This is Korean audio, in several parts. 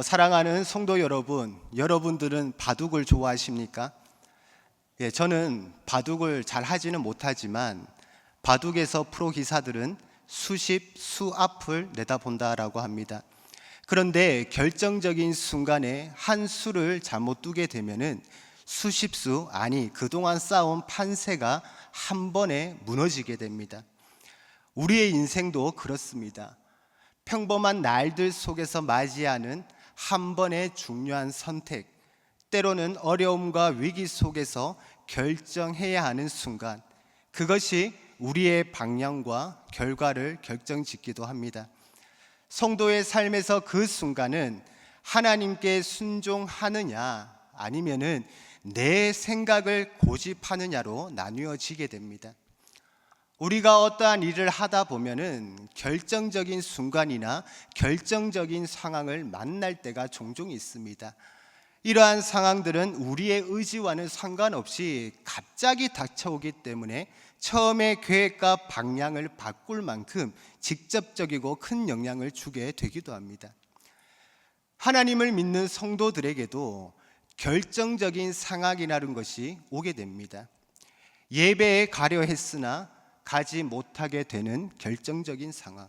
사랑하는 성도 여러분, 여러분들은 바둑을 좋아하십니까? 저는 바둑을 잘 하지는 못하지만 바둑에서 프로 기사들은 수십, 수 앞을 내다본다라고 합니다. 그런데 결정적인 순간에 한 수를 잘못 두게 되면은 수십 수, 아니 그동안 쌓아온 판세가 한 번에 무너지게 됩니다. 우리의 인생도 그렇습니다. 평범한 날들 속에서 맞이하는 한 번의 중요한 선택, 때로는 어려움과 위기 속에서 결정해야 하는 순간, 그것이 우리의 방향과 결과를 결정짓기도 합니다. 성도의 삶에서 그 순간은 하나님께 순종하느냐 아니면은 내 생각을 고집하느냐로 나뉘어지게 됩니다. 우리가 어떠한 일을 하다 보면은 결정적인 순간이나 결정적인 상황을 만날 때가 종종 있습니다. 이러한 상황들은 우리의 의지와는 상관없이 갑자기 닥쳐오기 때문에 처음에 계획과 방향을 바꿀 만큼 직접적이고 큰 영향을 주게 되기도 합니다. 하나님을 믿는 성도들에게도 결정적인 상황이라는 것이 오게 됩니다. 예배에 가려 했으나 가지 못하게 되는 결정적인 상황,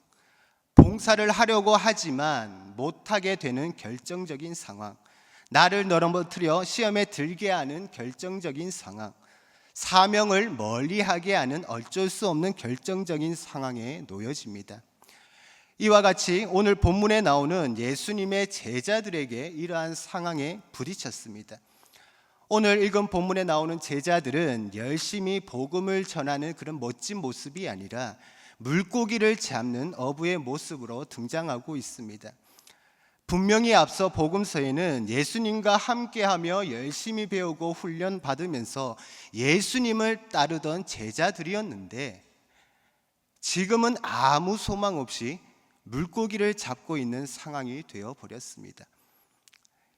봉사를 하려고 하지만 못하게 되는 결정적인 상황, 나를 넘어뜨려 시험에 들게 하는 결정적인 상황, 사명을 멀리하게 하는 어쩔 수 없는 결정적인 상황에 놓여집니다. 이와 같이 오늘 본문에 나오는 예수님의 제자들에게 이러한 상황에 부딪혔습니다. 오늘 읽은 본문에 나오는 제자들은 열심히 복음을 전하는 그런 멋진 모습이 아니라 물고기를 잡는 어부의 모습으로 등장하고 있습니다. 분명히 앞서 복음서에는 예수님과 함께하며 열심히 배우고 훈련받으면서 예수님을 따르던 제자들이었는데 지금은 아무 소망 없이 물고기를 잡고 있는 상황이 되어버렸습니다.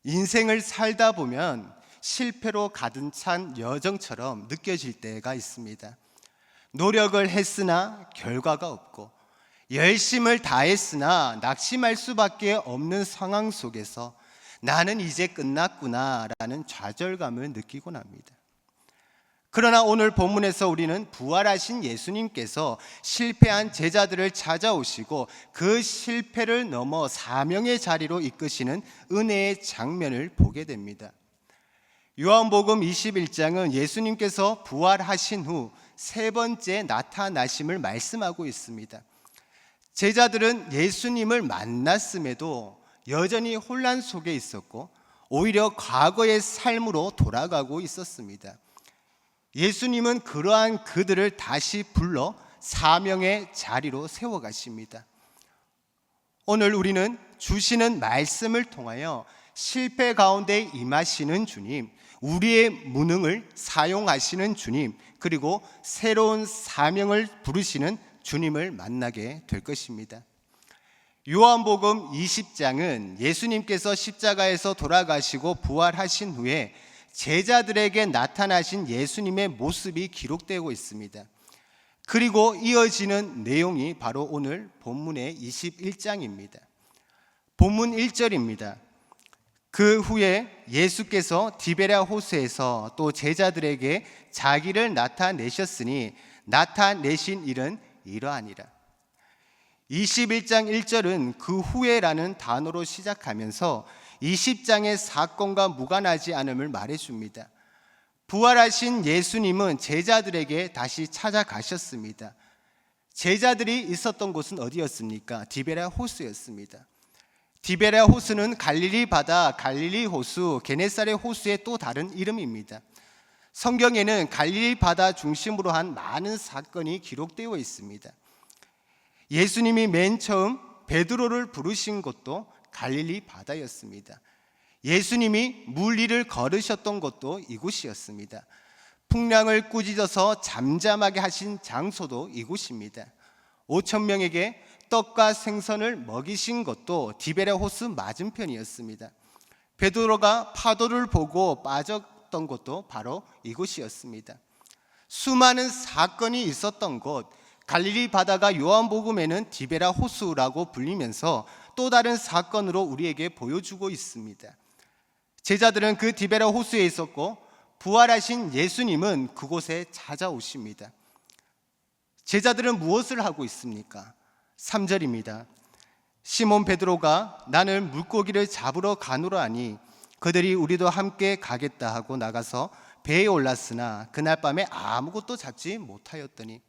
인생을 살다 보면 실패로 가득 찬 여정처럼 느껴질 때가 있습니다. 노력을 했으나 결과가 없고 열심을 다했으나 낙심할 수밖에 없는 상황 속에서 나는 이제 끝났구나라는 좌절감을 느끼곤 합니다. 그러나 오늘 본문에서 우리는 부활하신 예수님께서 실패한 제자들을 찾아오시고 그 실패를 넘어 사명의 자리로 이끄시는 은혜의 장면을 보게 됩니다. 요한복음 21장은 예수님께서 부활하신 후 세 번째 나타나심을 말씀하고 있습니다. 제자들은 예수님을 만났음에도 여전히 혼란 속에 있었고 오히려 과거의 삶으로 돌아가고 있었습니다. 예수님은 그러한 그들을 다시 불러 사명의 자리로 세워가십니다. 오늘 우리는 주시는 말씀을 통하여 실패 가운데 임하시는 주님, 우리의 무능을 사용하시는 주님, 그리고 새로운 사명을 부르시는 주님을 만나게 될 것입니다. 요한복음 20장은 예수님께서 십자가에서 돌아가시고 부활하신 후에 제자들에게 나타나신 예수님의 모습이 기록되고 있습니다. 그리고 이어지는 내용이 바로 오늘 본문의 21장입니다. 본문 1절입니다. 그 후에 예수께서 디베랴 호수에서 또 제자들에게 자기를 나타내셨으니 나타내신 일은 이러하니라. 21장 1절은 그 후에라는 단어로 시작하면서 20장의 사건과 무관하지 않음을 말해줍니다. 부활하신 예수님은 제자들에게 다시 찾아가셨습니다. 제자들이 있었던 곳은 어디였습니까? 디베랴 호수였습니다. 디베랴 호수는 갈릴리 바다, 갈릴리 호수, 게네사렛 호수의 또 다른 이름입니다. 성경에는 갈릴리 바다 중심으로 한 많은 사건이 기록되어 있습니다. 예수님이 맨 처음 베드로를 부르신 곳도 갈릴리 바다였습니다. 예수님이 물 위를 걸으셨던 곳도 이곳이었습니다. 풍랑을 꾸짖어서 잠잠하게 하신 장소도 이곳입니다. 5천 명에게 떡과 생선을 먹이신 것도 디베랴 호수 맞은편이었습니다. 베드로가 파도를 보고 빠졌던 곳도 바로 이곳이었습니다. 수많은 사건이 있었던 곳, 갈릴리 바다가 요한복음에는 디베라 호수라고 불리면서 또 다른 사건으로 우리에게 보여주고 있습니다. 제자들은 그 디베라 호수에 있었고 부활하신 예수님은 그곳에 찾아오십니다. 제자들은 무엇을 하고 있습니까? 3절입니다. 시몬 베드로가 나는 물고기를 잡으러 가노라 하니 그들이 우리도 함께 가겠다 하고 나가서 배에 올랐으나 그날 밤에 아무것도 잡지 못하였더니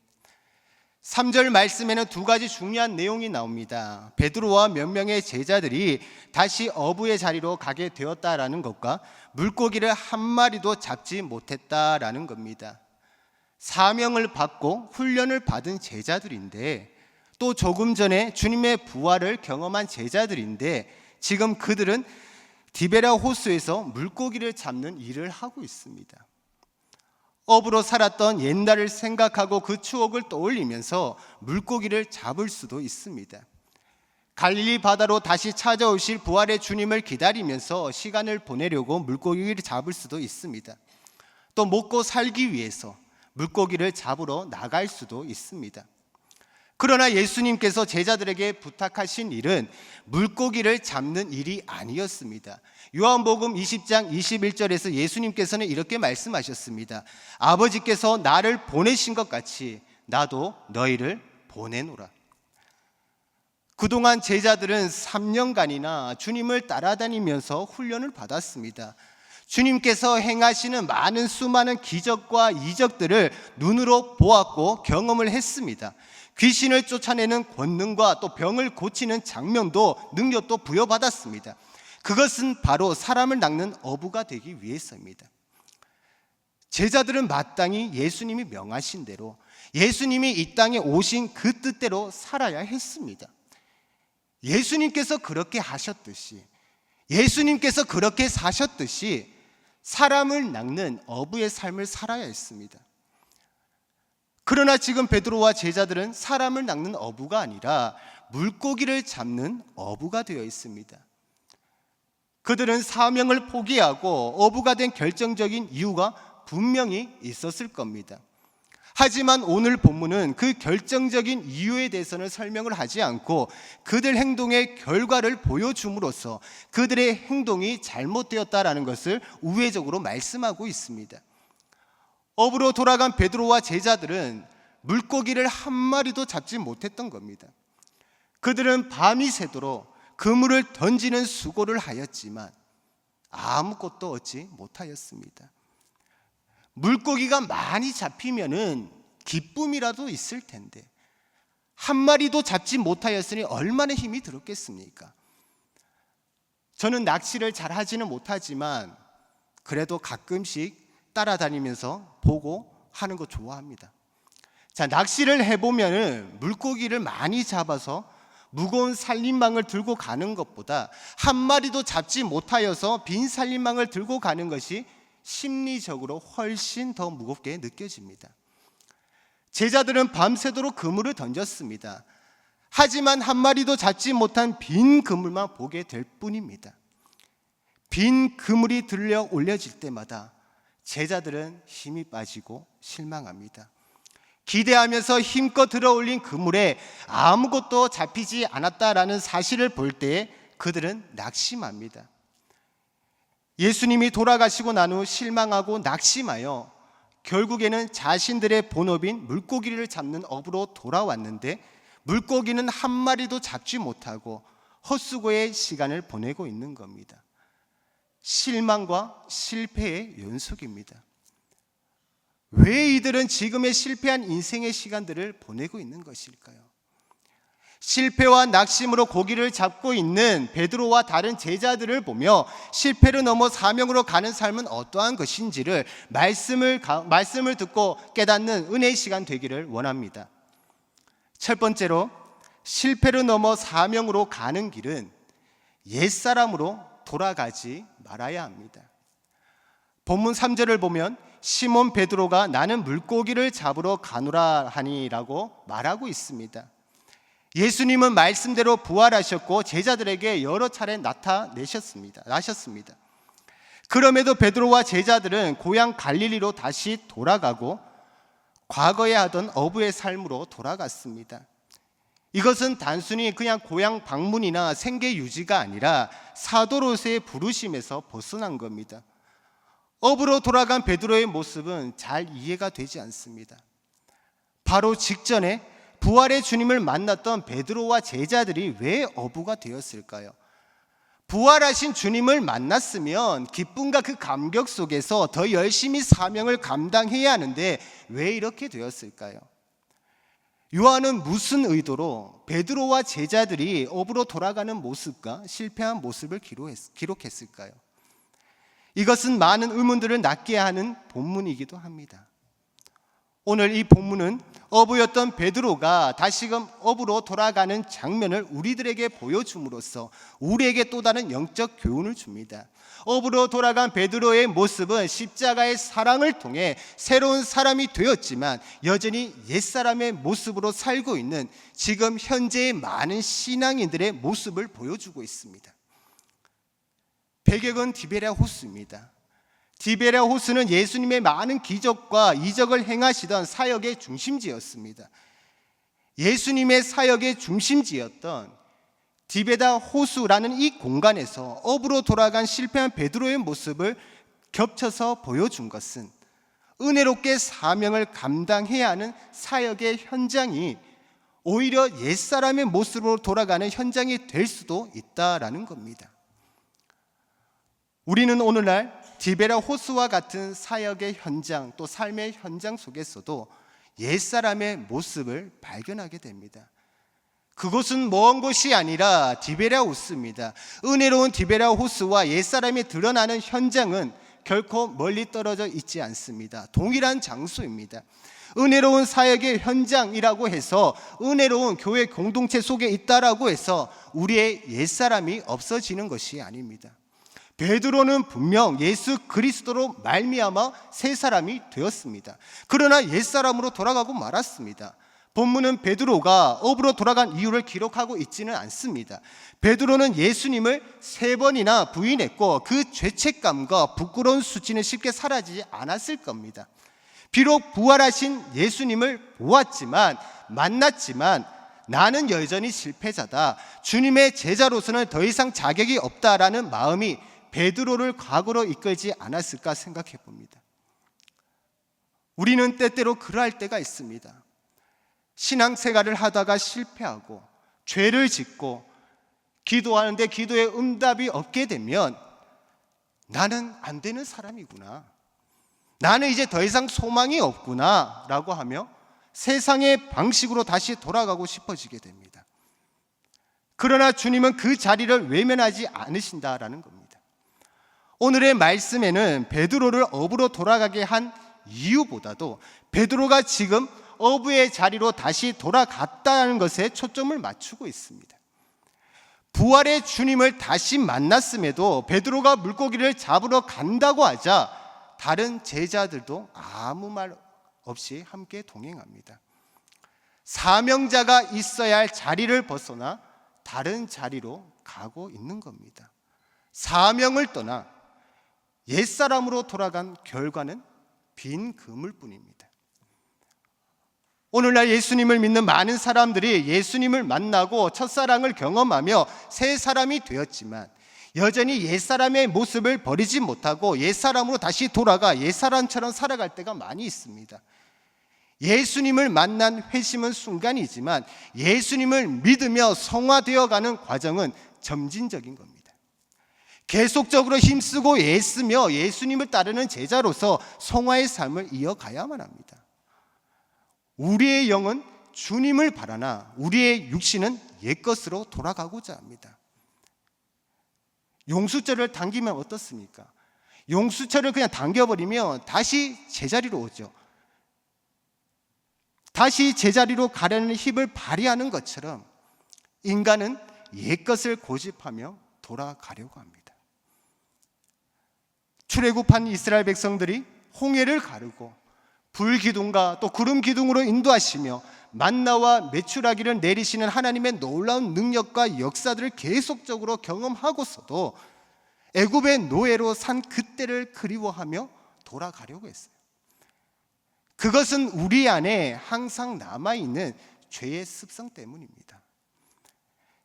3절 말씀에는 두 가지 중요한 내용이 나옵니다. 베드로와 몇 명의 제자들이 다시 어부의 자리로 가게 되었다라는 것과 물고기를 한 마리도 잡지 못했다라는 겁니다. 사명을 받고 훈련을 받은 제자들인데 또 조금 전에 주님의 부활을 경험한 제자들인데 지금 그들은 디베라 호수에서 물고기를 잡는 일을 하고 있습니다. 어부로 살았던 옛날을 생각하고 그 추억을 떠올리면서 물고기를 잡을 수도 있습니다. 갈릴리 바다로 다시 찾아오실 부활의 주님을 기다리면서 시간을 보내려고 물고기를 잡을 수도 있습니다. 또 먹고 살기 위해서 물고기를 잡으러 나갈 수도 있습니다. 그러나 예수님께서 제자들에게 부탁하신 일은 물고기를 잡는 일이 아니었습니다. 요한복음 20장 21절에서 예수님께서는 이렇게 말씀하셨습니다. 아버지께서 나를 보내신 것 같이 나도 너희를 보내노라. 그동안 제자들은 3년간이나 주님을 따라다니면서 훈련을 받았습니다. 주님께서 행하시는 많은 수많은 기적과 이적들을 눈으로 보았고 경험을 했습니다. 귀신을 쫓아내는 권능과 또 병을 고치는 장면도 능력도 부여받았습니다. 그것은 바로 사람을 낚는 어부가 되기 위해서입니다. 제자들은 마땅히 예수님이 명하신 대로 예수님이 이 땅에 오신 그 뜻대로 살아야 했습니다. 예수님께서 그렇게 하셨듯이 예수님께서 그렇게 사셨듯이 사람을 낚는 어부의 삶을 살아야 했습니다. 그러나 지금 베드로와 제자들은 사람을 낚는 어부가 아니라 물고기를 잡는 어부가 되어 있습니다. 그들은 사명을 포기하고 어부가 된 결정적인 이유가 분명히 있었을 겁니다. 하지만 오늘 본문은 그 결정적인 이유에 대해서는 설명을 하지 않고 그들 행동의 결과를 보여줌으로써 그들의 행동이 잘못되었다라는 것을 우회적으로 말씀하고 있습니다. 어부로 돌아간 베드로와 제자들은 물고기를 한 마리도 잡지 못했던 겁니다. 그들은 밤이 새도록 그물을 던지는 수고를 하였지만 아무것도 얻지 못하였습니다. 물고기가 많이 잡히면은 기쁨이라도 있을 텐데 한 마리도 잡지 못하였으니 얼마나 힘이 들었겠습니까? 저는 낚시를 잘 하지는 못하지만 그래도 가끔씩 따라다니면서 보고 하는 거 좋아합니다. 자, 낚시를 해보면은 물고기를 많이 잡아서 무거운 살림망을 들고 가는 것보다 한 마리도 잡지 못하여서 빈 살림망을 들고 가는 것이 심리적으로 훨씬 더 무겁게 느껴집니다. 제자들은 밤새도록 그물을 던졌습니다. 하지만 한 마리도 잡지 못한 빈 그물만 보게 될 뿐입니다. 빈 그물이 들려 올려질 때마다 제자들은 힘이 빠지고 실망합니다. 기대하면서 힘껏 들어 올린 그물에 아무것도 잡히지 않았다라는 사실을 볼 때 그들은 낙심합니다. 예수님이 돌아가시고 난 후 실망하고 낙심하여 결국에는 자신들의 본업인 물고기를 잡는 업으로 돌아왔는데 물고기는 한 마리도 잡지 못하고 헛수고의 시간을 보내고 있는 겁니다. 실망과 실패의 연속입니다. 왜 이들은 지금의 실패한 인생의 시간들을 보내고 있는 것일까요? 실패와 낙심으로 고기를 잡고 있는 베드로와 다른 제자들을 보며 실패를 넘어 사명으로 가는 삶은 어떠한 것인지를 말씀을 듣고 깨닫는 은혜의 시간 되기를 원합니다. 첫 번째로 실패를 넘어 사명으로 가는 길은 옛사람으로 돌아가지 말아야 합니다. 본문 3절을 보면 시몬 베드로가 나는 물고기를 잡으러 가노라 하니라고 말하고 있습니다. 예수님은 말씀대로 부활하셨고 제자들에게 여러 차례 나셨습니다. 그럼에도 베드로와 제자들은 고향 갈릴리로 다시 돌아가고 과거에 하던 어부의 삶으로 돌아갔습니다. 이것은 단순히 그냥 고향 방문이나 생계 유지가 아니라 사도로서의 부르심에서 벗어난 겁니다. 어부로 돌아간 베드로의 모습은 잘 이해가 되지 않습니다. 바로 직전에 부활의 주님을 만났던 베드로와 제자들이 왜 어부가 되었을까요? 부활하신 주님을 만났으면 기쁨과 그 감격 속에서 더 열심히 사명을 감당해야 하는데 왜 이렇게 되었을까요? 요한은 무슨 의도로 베드로와 제자들이 어부로 돌아가는 모습과 실패한 모습을 기록했을까요? 이것은 많은 의문들을 낳게 하는 본문이기도 합니다. 오늘 이 본문은 어부였던 베드로가 다시금 어부로 돌아가는 장면을 우리들에게 보여줌으로써 우리에게 또 다른 영적 교훈을 줍니다. 어부로 돌아간 베드로의 모습은 십자가의 사랑을 통해 새로운 사람이 되었지만 여전히 옛사람의 모습으로 살고 있는 지금 현재의 많은 신앙인들의 모습을 보여주고 있습니다. 배경은 디베랴 호수입니다. 디베랴 호수는 예수님의 많은 기적과 이적을 행하시던 사역의 중심지였습니다. 예수님의 사역의 중심지였던 디베랴 호수라는 이 공간에서 어부로 돌아간 실패한 베드로의 모습을 겹쳐서 보여준 것은 은혜롭게 사명을 감당해야 하는 사역의 현장이 오히려 옛사람의 모습으로 돌아가는 현장이 될 수도 있다라는 겁니다. 우리는 오늘날 디베랴 호수와 같은 사역의 현장 또 삶의 현장 속에서도 옛사람의 모습을 발견하게 됩니다. 그곳은 먼 곳이 아니라 디베랴 호수입니다. 은혜로운 디베랴 호수와 옛사람이 드러나는 현장은 결코 멀리 떨어져 있지 않습니다. 동일한 장소입니다. 은혜로운 사역의 현장이라고 해서 은혜로운 교회 공동체 속에 있다라고 해서 우리의 옛사람이 없어지는 것이 아닙니다. 베드로는 분명 예수 그리스도로 말미암아 새 사람이 되었습니다. 그러나 옛사람으로 돌아가고 말았습니다. 본문은 베드로가 어부로 돌아간 이유를 기록하고 있지는 않습니다. 베드로는 예수님을 3번이나 부인했고 그 죄책감과 부끄러운 수치는 쉽게 사라지지 않았을 겁니다. 비록 부활하신 예수님을 보았지만 만났지만 나는 여전히 실패자다, 주님의 제자로서는 더 이상 자격이 없다라는 마음이 베드로를 과거로 이끌지 않았을까 생각해 봅니다. 우리는 때때로 그러할 때가 있습니다. 신앙생활을 하다가 실패하고 죄를 짓고 기도하는데 기도에 응답이 없게 되면 나는 안 되는 사람이구나, 나는 이제 더 이상 소망이 없구나 라고 하며 세상의 방식으로 다시 돌아가고 싶어지게 됩니다. 그러나 주님은 그 자리를 외면하지 않으신다라는 겁니다. 오늘의 말씀에는 베드로를 어부로 돌아가게 한 이유보다도 베드로가 지금 어부의 자리로 다시 돌아갔다는 것에 초점을 맞추고 있습니다. 부활의 주님을 다시 만났음에도 베드로가 물고기를 잡으러 간다고 하자 다른 제자들도 아무 말 없이 함께 동행합니다. 사명자가 있어야 할 자리를 벗어나 다른 자리로 가고 있는 겁니다. 사명을 떠나 옛사람으로 돌아간 결과는 빈 그물뿐입니다. 오늘날 예수님을 믿는 많은 사람들이 예수님을 만나고 첫사랑을 경험하며 새 사람이 되었지만 여전히 옛사람의 모습을 버리지 못하고 옛사람으로 다시 돌아가 옛사람처럼 살아갈 때가 많이 있습니다. 예수님을 만난 회심은 순간이지만 예수님을 믿으며 성화되어가는 과정은 점진적인 겁니다. 계속적으로 힘쓰고 애쓰며 예수님을 따르는 제자로서 성화의 삶을 이어가야만 합니다. 우리의 영은 주님을 바라나 우리의 육신은 옛것으로 돌아가고자 합니다. 용수철을 당기면 어떻습니까? 용수철을 그냥 당겨버리면 다시 제자리로 오죠. 다시 제자리로 가려는 힘을 발휘하는 것처럼 인간은 옛것을 고집하며 돌아가려고 합니다. 출애굽한 이스라엘 백성들이 홍해를 가르고 불기둥과 또 구름 기둥으로 인도하시며 만나와 메추라기를 내리시는 하나님의 놀라운 능력과 역사들을 계속적으로 경험하고서도 애굽의 노예로 산 그때를 그리워하며 돌아가려고 했어요. 그것은 우리 안에 항상 남아있는 죄의 습성 때문입니다.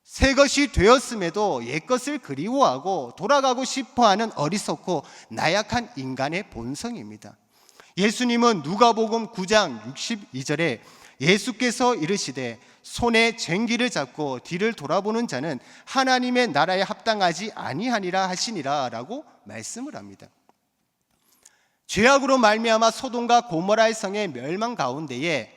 새 것이 되었음에도 옛 것을 그리워하고 돌아가고 싶어하는 어리석고 나약한 인간의 본성입니다. 예수님은 누가복음 9장 62절에 예수께서 이르시되 손에 쟁기를 잡고 뒤를 돌아보는 자는 하나님의 나라에 합당하지 아니하니라 하시니라 라고 말씀을 합니다. 죄악으로 말미암아 소돔과 고모라의 성의 멸망 가운데에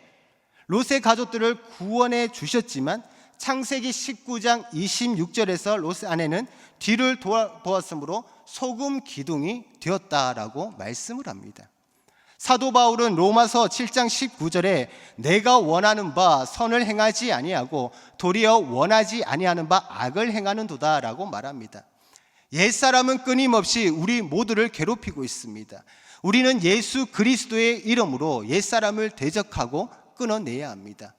롯의 가족들을 구원해 주셨지만 창세기 19장 26절에서 롯의 아내는 뒤를 보았으므로 소금 기둥이 되었다라고 말씀을 합니다. 사도 바울은 로마서 7장 19절에 내가 원하는 바 선을 행하지 아니하고 도리어 원하지 아니하는 바 악을 행하는도다라고 말합니다. 옛사람은 끊임없이 우리 모두를 괴롭히고 있습니다. 우리는 예수 그리스도의 이름으로 옛사람을 대적하고 끊어내야 합니다.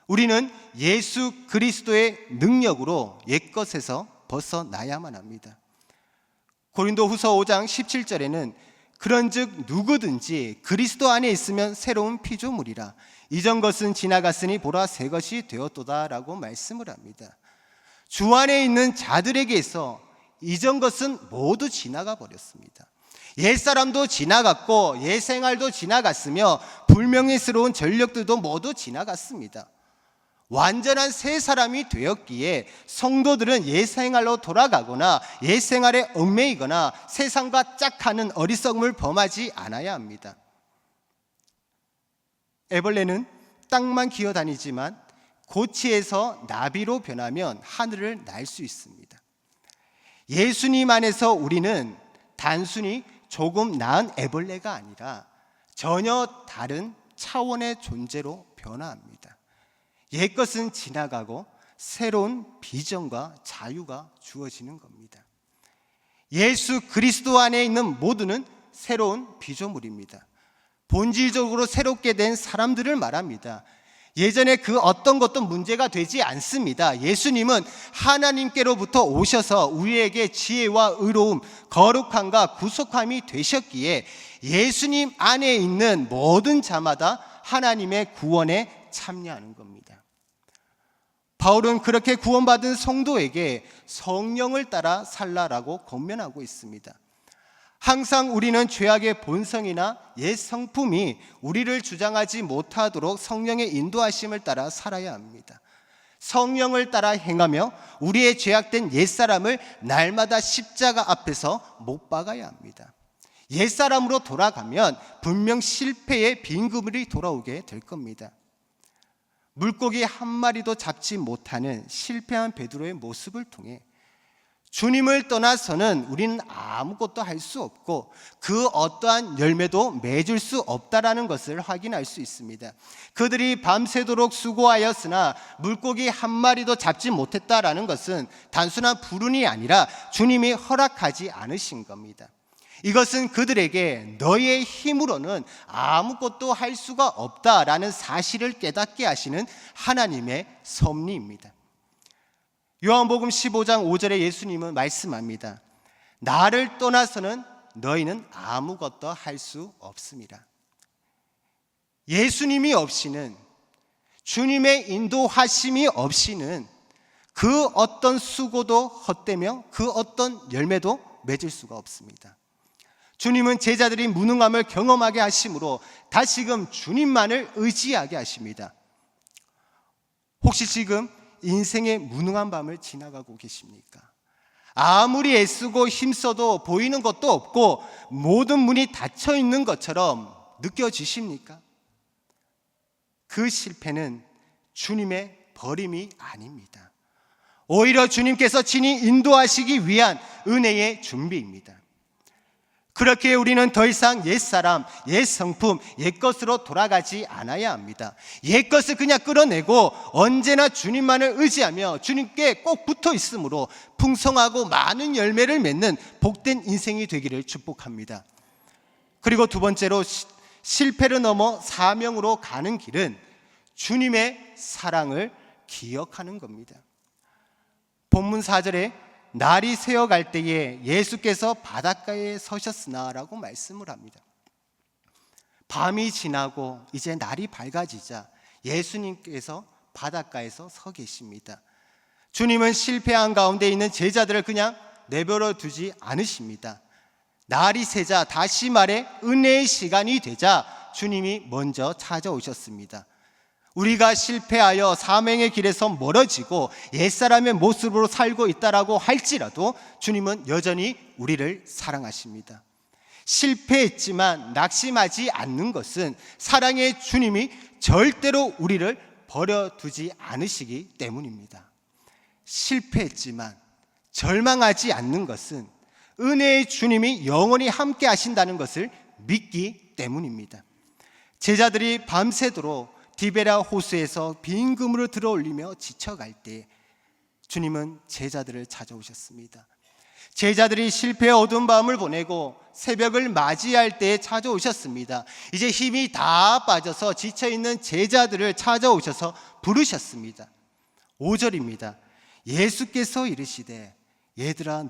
우리는 예수 그리스도의 능력으로 옛것에서 벗어나야만 합니다. 고린도후서 5장 17절에는 그런즉 누구든지 그리스도 안에 있으면 새로운 피조물이라 이전 것은 지나갔으니 보라 새 것이 되었도다 라고 말씀을 합니다. 주 안에 있는 자들에게서 이전 것은 모두 지나가 버렸습니다. 옛사람도 지나갔고 옛생활도 지나갔으며 불명예스러운 전력들도 모두 지나갔습니다. 완전한 새 사람이 되었기에 성도들은 옛생활로 돌아가거나 옛생활에 얽매이거나 세상과 짝하는 어리석음을 범하지 않아야 합니다. 애벌레는 땅만 기어다니지만 고치에서 나비로 변하면 하늘을 날 수 있습니다. 예수님 안에서 우리는 단순히 조금 나은 애벌레가 아니라 전혀 다른 차원의 존재로 변화합니다. 옛것은 지나가고 새로운 비전과 자유가 주어지는 겁니다. 예수 그리스도 안에 있는 모두는 새로운 피조물입니다. 본질적으로 새롭게 된 사람들을 말합니다. 예전에 그 어떤 것도 문제가 되지 않습니다. 예수님은 하나님께로부터 오셔서 우리에게 지혜와 의로움, 거룩함과 구속함이 되셨기에 예수님 안에 있는 모든 자마다 하나님의 구원에 참여하는 겁니다. 바울은 그렇게 구원받은 성도에게 성령을 따라 살라라고 권면하고 있습니다. 항상 우리는 죄악의 본성이나 옛 성품이 우리를 주장하지 못하도록 성령의 인도하심을 따라 살아야 합니다. 성령을 따라 행하며 우리의 죄악된 옛사람을 날마다 십자가 앞에서 못 박아야 합니다. 옛사람으로 돌아가면 분명 실패의 빈 그물이 돌아오게 될 겁니다. 물고기 한 마리도 잡지 못하는 실패한 베드로의 모습을 통해 주님을 떠나서는 우리는 아무것도 할 수 없고 그 어떠한 열매도 맺을 수 없다라는 것을 확인할 수 있습니다. 그들이 밤새도록 수고하였으나 물고기 한 마리도 잡지 못했다라는 것은 단순한 불운이 아니라 주님이 허락하지 않으신 겁니다. 이것은 그들에게 너의 힘으로는 아무것도 할 수가 없다라는 사실을 깨닫게 하시는 하나님의 섭리입니다. 요한복음 15장 5절에 예수님은 말씀합니다. 나를 떠나서는 너희는 아무것도 할 수 없습니다. 예수님이 없이는, 주님의 인도하심이 없이는 그 어떤 수고도 헛되며 그 어떤 열매도 맺을 수가 없습니다. 주님은 제자들이 무능함을 경험하게 하심으로 다시금 주님만을 의지하게 하십니다. 혹시 지금 인생의 무능한 밤을 지나가고 계십니까? 아무리 애쓰고 힘써도 보이는 것도 없고 모든 문이 닫혀 있는 것처럼 느껴지십니까? 그 실패는 주님의 버림이 아닙니다. 오히려 주님께서 친히 인도하시기 위한 은혜의 준비입니다. 그렇게 우리는 더 이상 옛사람, 옛성품, 옛것으로 돌아가지 않아야 합니다. 옛것을 그냥 끌어내고 언제나 주님만을 의지하며 주님께 꼭 붙어 있으므로 풍성하고 많은 열매를 맺는 복된 인생이 되기를 축복합니다. 그리고 두 번째로 실패를 넘어 사명으로 가는 길은 주님의 사랑을 기억하는 겁니다. 본문 4절에 날이 새어갈 때에 예수께서 바닷가에 서셨으나 라고 말씀을 합니다. 밤이 지나고 이제 날이 밝아지자 예수님께서 바닷가에서 서 계십니다. 주님은 실패한 가운데 있는 제자들을 그냥 내버려 두지 않으십니다. 날이 새자, 다시 말해 은혜의 시간이 되자 주님이 먼저 찾아오셨습니다. 우리가 실패하여 사명의 길에서 멀어지고 옛사람의 모습으로 살고 있다라고 할지라도 주님은 여전히 우리를 사랑하십니다. 실패했지만 낙심하지 않는 것은 사랑의 주님이 절대로 우리를 버려두지 않으시기 때문입니다. 실패했지만 절망하지 않는 것은 은혜의 주님이 영원히 함께 하신다는 것을 믿기 때문입니다. 제자들이 밤새도록 디베라 호수에서 빈 그물을 들어올리며 지쳐갈 때 주님은 제자들을 찾아오셨습니다. 제자들이 실패의 어두운 밤을 보내고 새벽을 맞이할 때 찾아오셨습니다. 이제 힘이 다 빠져서 지쳐있는 제자들을 찾아오셔서 부르셨습니다. 5절입니다. 예수께서 이르시되 얘들아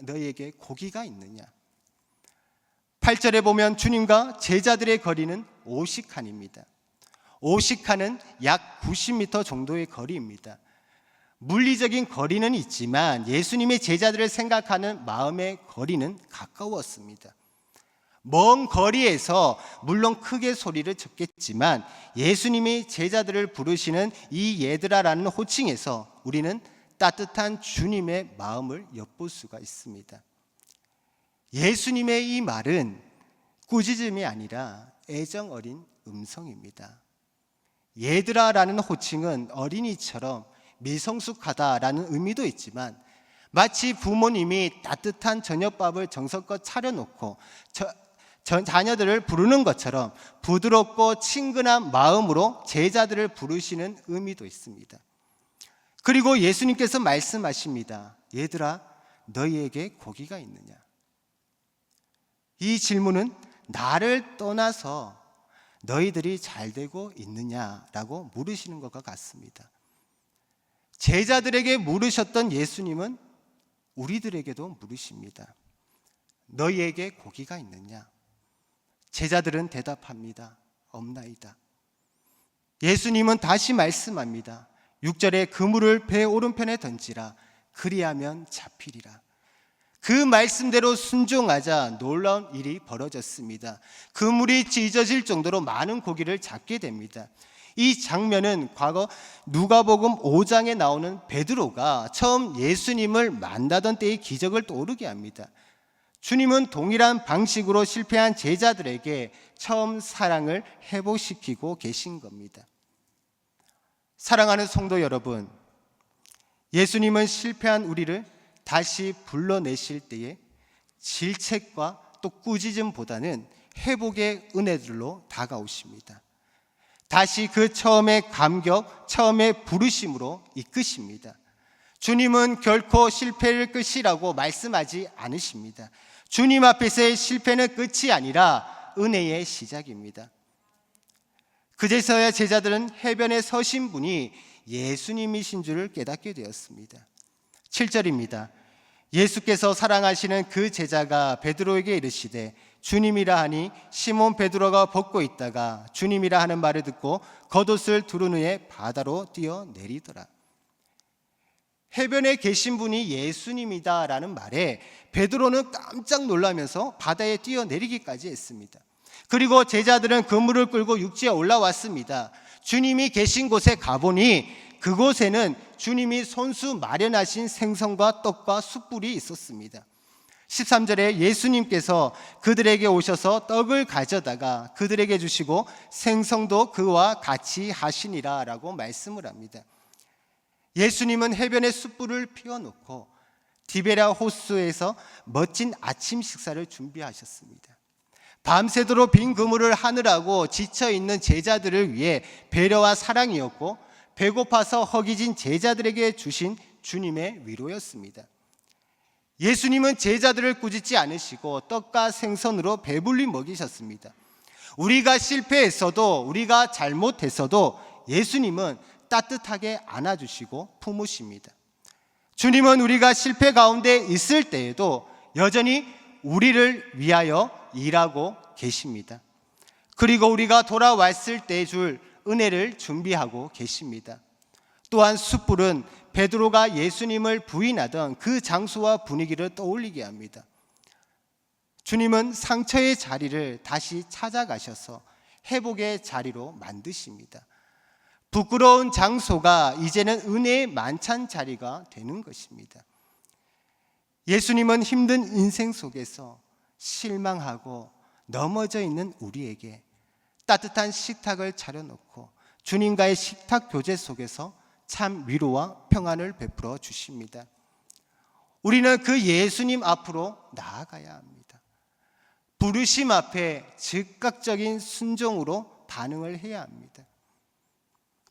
너희에게 고기가 있느냐. 8절에 보면 주님과 제자들의 거리는 50칸입니다. 50칸은 약 90m 정도의 거리입니다. 물리적인 거리는 있지만 예수님의 제자들을 생각하는 마음의 거리는 가까웠습니다. 먼 거리에서 물론 크게 소리를 쳤겠지만 예수님이 제자들을 부르시는 이 얘들아라는 호칭에서 우리는 따뜻한 주님의 마음을 엿볼 수가 있습니다. 예수님의 이 말은 꾸짖음이 아니라 애정 어린 음성입니다. 얘들아라는 호칭은 어린이처럼 미성숙하다라는 의미도 있지만 마치 부모님이 따뜻한 저녁밥을 정성껏 차려놓고 자녀들을 부르는 것처럼 부드럽고 친근한 마음으로 제자들을 부르시는 의미도 있습니다. 그리고 예수님께서 말씀하십니다. 얘들아 너희에게 고기가 있느냐. 이 질문은 나를 떠나서 너희들이 잘 되고 있느냐라고 물으시는 것과 같습니다. 제자들에게 물으셨던 예수님은 우리들에게도 물으십니다. 너희에게 고기가 있느냐? 제자들은 대답합니다. 없나이다. 예수님은 다시 말씀합니다. 6절에 그물을 배 오른편에 던지라. 그리하면 잡히리라. 그 말씀대로 순종하자 놀라운 일이 벌어졌습니다. 그물이 찢어질 정도로 많은 고기를 잡게 됩니다. 이 장면은 과거 누가복음 5장에 나오는 베드로가 처음 예수님을 만나던 때의 기적을 떠오르게 합니다. 주님은 동일한 방식으로 실패한 제자들에게 처음 사랑을 회복시키고 계신 겁니다. 사랑하는 성도 여러분, 예수님은 실패한 우리를 다시 불러내실 때에 질책과 또 꾸짖음보다는 회복의 은혜들로 다가오십니다. 다시 그 처음의 감격, 처음의 부르심으로 이끄십니다. 주님은 결코 실패를 끝이라고 말씀하지 않으십니다. 주님 앞에서의 실패는 끝이 아니라 은혜의 시작입니다. 그제서야 제자들은 해변에 서신 분이 예수님이신 줄을 깨닫게 되었습니다. 7절입니다. 예수께서 사랑하시는 그 제자가 베드로에게 이르시되 주님이라 하니 시몬 베드로가 벗고 있다가 주님이라 하는 말을 듣고 겉옷을 두른 후에 바다로 뛰어내리더라. 해변에 계신 분이 예수님이다 라는 말에 베드로는 깜짝 놀라면서 바다에 뛰어내리기까지 했습니다. 그리고 제자들은 그물을 끌고 육지에 올라왔습니다. 주님이 계신 곳에 가보니 그곳에는 주님이 손수 마련하신 생선과 떡과 숯불이 있었습니다. 13절에 예수님께서 그들에게 오셔서 떡을 가져다가 그들에게 주시고 생선도 그와 같이 하시니라 라고 말씀을 합니다. 예수님은 해변에 숯불을 피워놓고 디베랴 호수에서 멋진 아침 식사를 준비하셨습니다. 밤새도록 빈 그물을 하느라고 지쳐있는 제자들을 위해 배려와 사랑이었고 배고파서 허기진 제자들에게 주신 주님의 위로였습니다. 예수님은 제자들을 꾸짖지 않으시고 떡과 생선으로 배불리 먹이셨습니다. 우리가 실패했어도 우리가 잘못했어도 예수님은 따뜻하게 안아주시고 품으십니다. 주님은 우리가 실패 가운데 있을 때에도 여전히 우리를 위하여 일하고 계십니다. 그리고 우리가 돌아왔을 때 줄 은혜를 준비하고 계십니다. 또한 숯불은 베드로가 예수님을 부인하던 그 장소와 분위기를 떠올리게 합니다. 주님은 상처의 자리를 다시 찾아가셔서 회복의 자리로 만드십니다. 부끄러운 장소가 이제는 은혜의 만찬 자리가 되는 것입니다. 예수님은 힘든 인생 속에서 실망하고 넘어져 있는 우리에게 따뜻한 식탁을 차려놓고 주님과의 식탁 교제 속에서 참 위로와 평안을 베풀어 주십니다. 우리는 그 예수님 앞으로 나아가야 합니다. 부르심 앞에 즉각적인 순종으로 반응을 해야 합니다.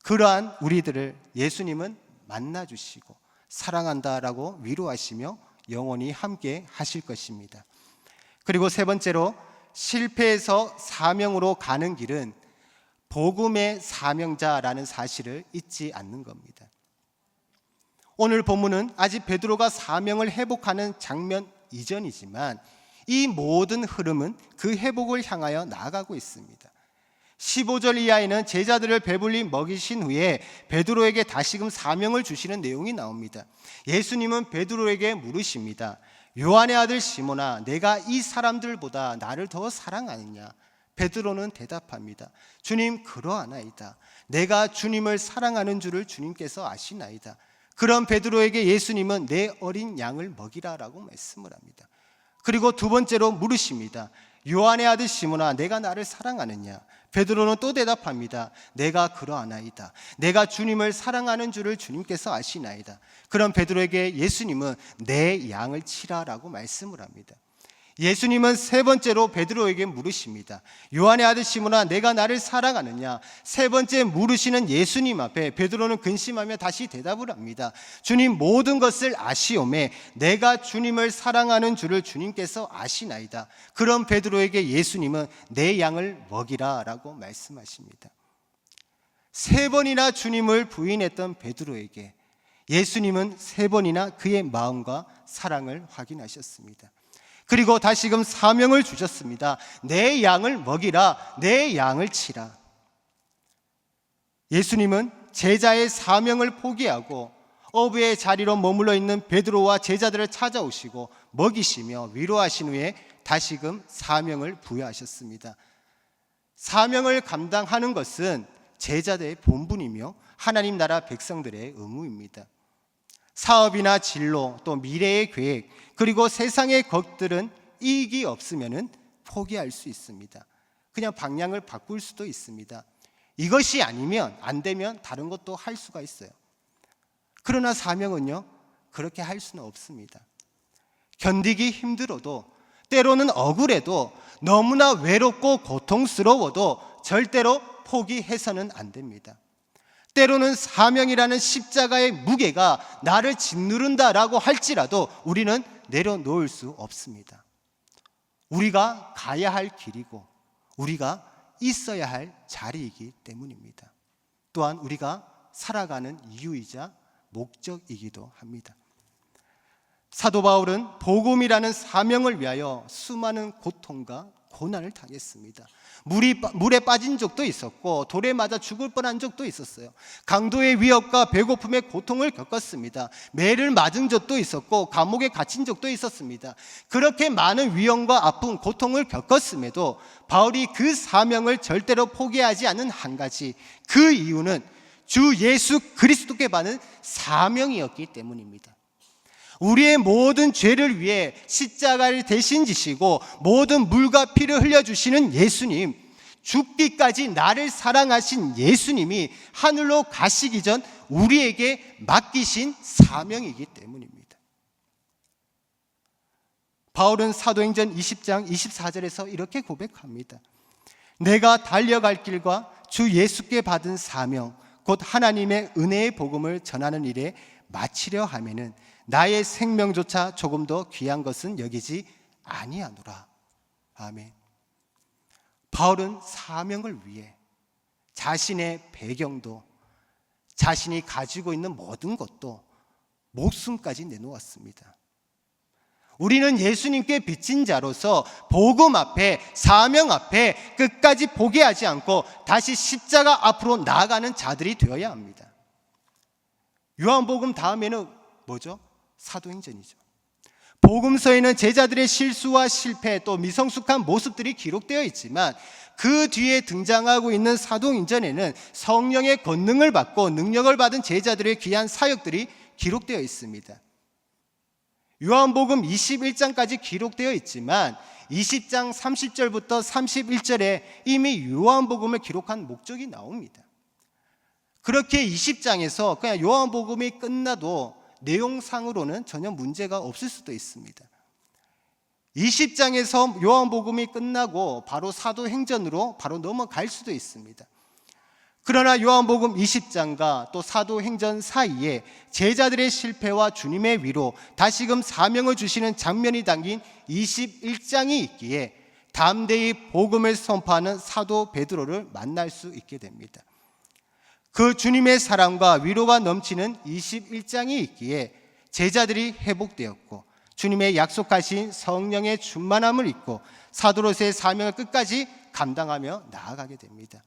그러한 우리들을 예수님은 만나주시고 사랑한다라고 위로하시며 영원히 함께 하실 것입니다. 그리고 세 번째로, 실패에서 사명으로 가는 길은 복음의 사명자라는 사실을 잊지 않는 겁니다. 오늘 본문은 아직 베드로가 사명을 회복하는 장면 이전이지만 이 모든 흐름은 그 회복을 향하여 나아가고 있습니다. 15절 이하에는 제자들을 배불리 먹이신 후에 베드로에게 다시금 사명을 주시는 내용이 나옵니다. 예수님은 베드로에게 물으십니다. 요한의 아들 시몬아, 내가 이 사람들보다 나를 더 사랑하느냐? 베드로는 대답합니다. 주님, 그러하나이다. 내가 주님을 사랑하는 줄을 주님께서 아시나이다. 그런 베드로에게 예수님은 내 어린 양을 먹이라라고 말씀을 합니다. 그리고 두 번째로 물으십니다. 요한의 아들 시몬아, 내가 나를 사랑하느냐? 베드로는 또 대답합니다. 내가 그러하나이다. 내가 주님을 사랑하는 줄을 주님께서 아시나이다. 그럼 베드로에게 예수님은 내 양을 치라라고 말씀을 합니다. 예수님은 세 번째로 베드로에게 물으십니다. 요한의 아들 시몬아, 내가 나를 사랑하느냐? 세 번째 물으시는 예수님 앞에 베드로는 근심하며 다시 대답을 합니다. 주님, 모든 것을 아시오매 내가 주님을 사랑하는 줄을 주님께서 아시나이다. 그럼 베드로에게 예수님은 내 양을 먹이라 라고 말씀하십니다. 세 번이나 주님을 부인했던 베드로에게 예수님은 세 번이나 그의 마음과 사랑을 확인하셨습니다. 그리고 다시금 사명을 주셨습니다. 내 양을 먹이라, 내 양을 치라. 예수님은 제자의 사명을 포기하고 어부의 자리로 머물러 있는 베드로와 제자들을 찾아오시고 먹이시며 위로하신 후에 다시금 사명을 부여하셨습니다. 사명을 감당하는 것은 제자들의 본분이며 하나님 나라 백성들의 의무입니다. 사업이나 진로, 또 미래의 계획, 그리고 세상의 것들은 이익이 없으면 포기할 수 있습니다. 그냥 방향을 바꿀 수도 있습니다. 이것이 아니면, 안 되면 다른 것도 할 수가 있어요. 그러나 사명은요, 그렇게 할 수는 없습니다. 견디기 힘들어도, 때로는 억울해도, 너무나 외롭고 고통스러워도 절대로 포기해서는 안 됩니다. 때로는 사명이라는 십자가의 무게가 나를 짓누른다라고 할지라도 우리는 내려놓을 수 없습니다. 우리가 가야 할 길이고 우리가 있어야 할 자리이기 때문입니다. 또한 우리가 살아가는 이유이자 목적이기도 합니다. 사도 바울은 복음이라는 사명을 위하여 수많은 고통과 고난을 당했습니다. 물에 빠진 적도 있었고 돌에 맞아 죽을 뻔한 적도 있었어요. 강도의 위협과 배고픔의 고통을 겪었습니다. 매를 맞은 적도 있었고 감옥에 갇힌 적도 있었습니다. 그렇게 많은 위험과 아픔, 고통을 겪었음에도 바울이 그 사명을 절대로 포기하지 않는 한 가지, 그 이유는 주 예수 그리스도께 받은 사명이었기 때문입니다. 우리의 모든 죄를 위해 십자가를 대신 지시고 모든 물과 피를 흘려주시는 예수님, 죽기까지 나를 사랑하신 예수님이 하늘로 가시기 전 우리에게 맡기신 사명이기 때문입니다. 바울은 사도행전 20장 24절에서 이렇게 고백합니다. 내가 달려갈 길과 주 예수께 받은 사명, 곧 하나님의 은혜의 복음을 전하는 일에 마치려 하면은 나의 생명조차 조금 더 귀한 것은 여기지 아니하노라. 아멘. 바울은 사명을 위해 자신의 배경도, 자신이 가지고 있는 모든 것도 목숨까지 내놓았습니다. 우리는 예수님께 빚진 자로서 복음 앞에, 사명 앞에 끝까지 포기하지 않고 다시 십자가 앞으로 나아가는 자들이 되어야 합니다. 요한복음 다음에는 뭐죠? 사도행전이죠. 복음서에는 제자들의 실수와 실패, 또 미성숙한 모습들이 기록되어 있지만 그 뒤에 등장하고 있는 사도행전에는 성령의 권능을 받고 능력을 받은 제자들의 귀한 사역들이 기록되어 있습니다. 요한복음 21장까지 기록되어 있지만 20장 30절부터 31절에 이미 요한복음을 기록한 목적이 나옵니다. 그렇게 20장에서 그냥 요한복음이 끝나도 내용상으로는 전혀 문제가 없을 수도 있습니다. 20장에서 요한복음이 끝나고 바로 사도행전으로 바로 넘어갈 수도 있습니다. 그러나 요한복음 20장과 또 사도행전 사이에 제자들의 실패와 주님의 위로, 다시금 사명을 주시는 장면이 담긴 21장이 있기에 담대히 복음을 선포하는 사도 베드로를 만날 수 있게 됩니다. 그 주님의 사랑과 위로가 넘치는 21장이 있기에 제자들이 회복되었고 주님의 약속하신 성령의 충만함을 입고 사도로서의 사명을 끝까지 감당하며 나아가게 됩니다.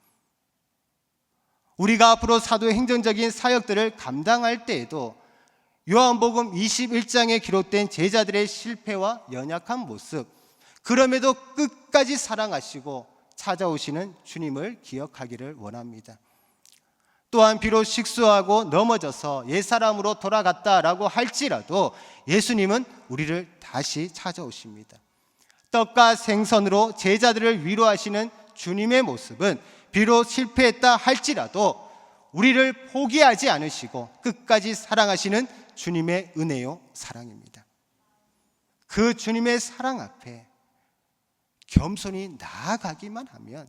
우리가 앞으로 사도행전적인 사역들을 감당할 때에도 요한복음 21장에 기록된 제자들의 실패와 연약한 모습, 그럼에도 끝까지 사랑하시고 찾아오시는 주님을 기억하기를 원합니다. 또한 비록 식수하고 넘어져서 옛사람으로 돌아갔다라고 할지라도 예수님은 우리를 다시 찾아오십니다. 떡과 생선으로 제자들을 위로하시는 주님의 모습은 비록 실패했다 할지라도 우리를 포기하지 않으시고 끝까지 사랑하시는 주님의 은혜요 사랑입니다. 그 주님의 사랑 앞에 겸손히 나아가기만 하면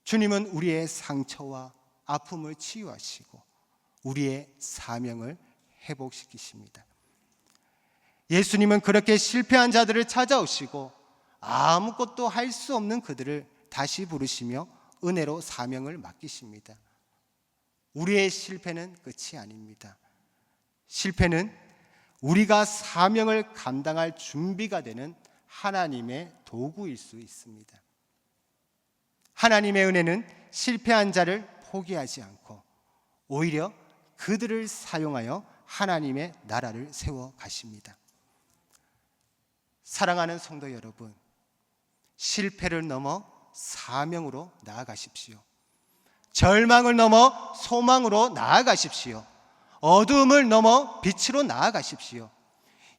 주님은 우리의 상처와 아픔을 치유하시고 우리의 사명을 회복시키십니다. 예수님은 그렇게 실패한 자들을 찾아오시고 아무것도 할 수 없는 그들을 다시 부르시며 은혜로 사명을 맡기십니다. 우리의 실패는 끝이 아닙니다. 실패는 우리가 사명을 감당할 준비가 되는 하나님의 도구일 수 있습니다. 하나님의 은혜는 실패한 자를 포기하지 않고 오히려 그들을 사용하여 하나님의 나라를 세워 가십니다. 사랑하는 성도 여러분, 실패를 넘어 사명으로 나아가십시오. 절망을 넘어 소망으로 나아가십시오. 어두움을 넘어 빛으로 나아가십시오.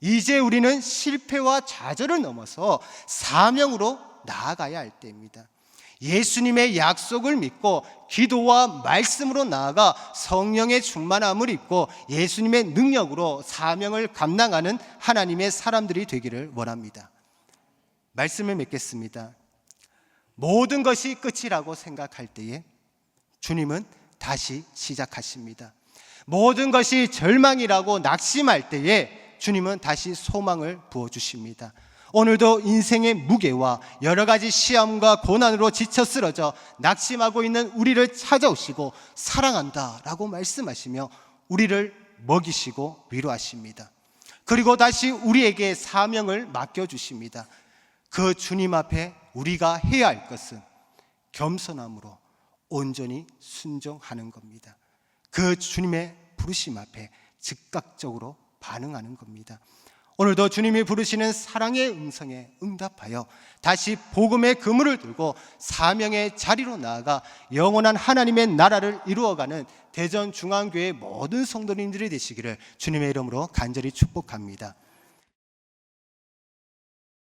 이제 우리는 실패와 좌절을 넘어서 사명으로 나아가야 할 때입니다. 예수님의 약속을 믿고 기도와 말씀으로 나아가 성령의 충만함을 입고 예수님의 능력으로 사명을 감당하는 하나님의 사람들이 되기를 원합니다. 말씀을 맺겠습니다. 모든 것이 끝이라고 생각할 때에 주님은 다시 시작하십니다. 모든 것이 절망이라고 낙심할 때에 주님은 다시 소망을 부어주십니다. 오늘도 인생의 무게와 여러 가지 시험과 고난으로 지쳐 쓰러져 낙심하고 있는 우리를 찾아오시고 사랑한다 라고 말씀하시며 우리를 먹이시고 위로하십니다. 그리고 다시 우리에게 사명을 맡겨주십니다. 그 주님 앞에 우리가 해야 할 것은 겸손함으로 온전히 순종하는 겁니다. 그 주님의 부르심 앞에 즉각적으로 반응하는 겁니다. 오늘도 주님이 부르시는 사랑의 음성에 응답하여 다시 복음의 그물을 들고 사명의 자리로 나아가 영원한 하나님의 나라를 이루어가는 대전중앙교회 모든 성도님들이 되시기를 주님의 이름으로 간절히 축복합니다.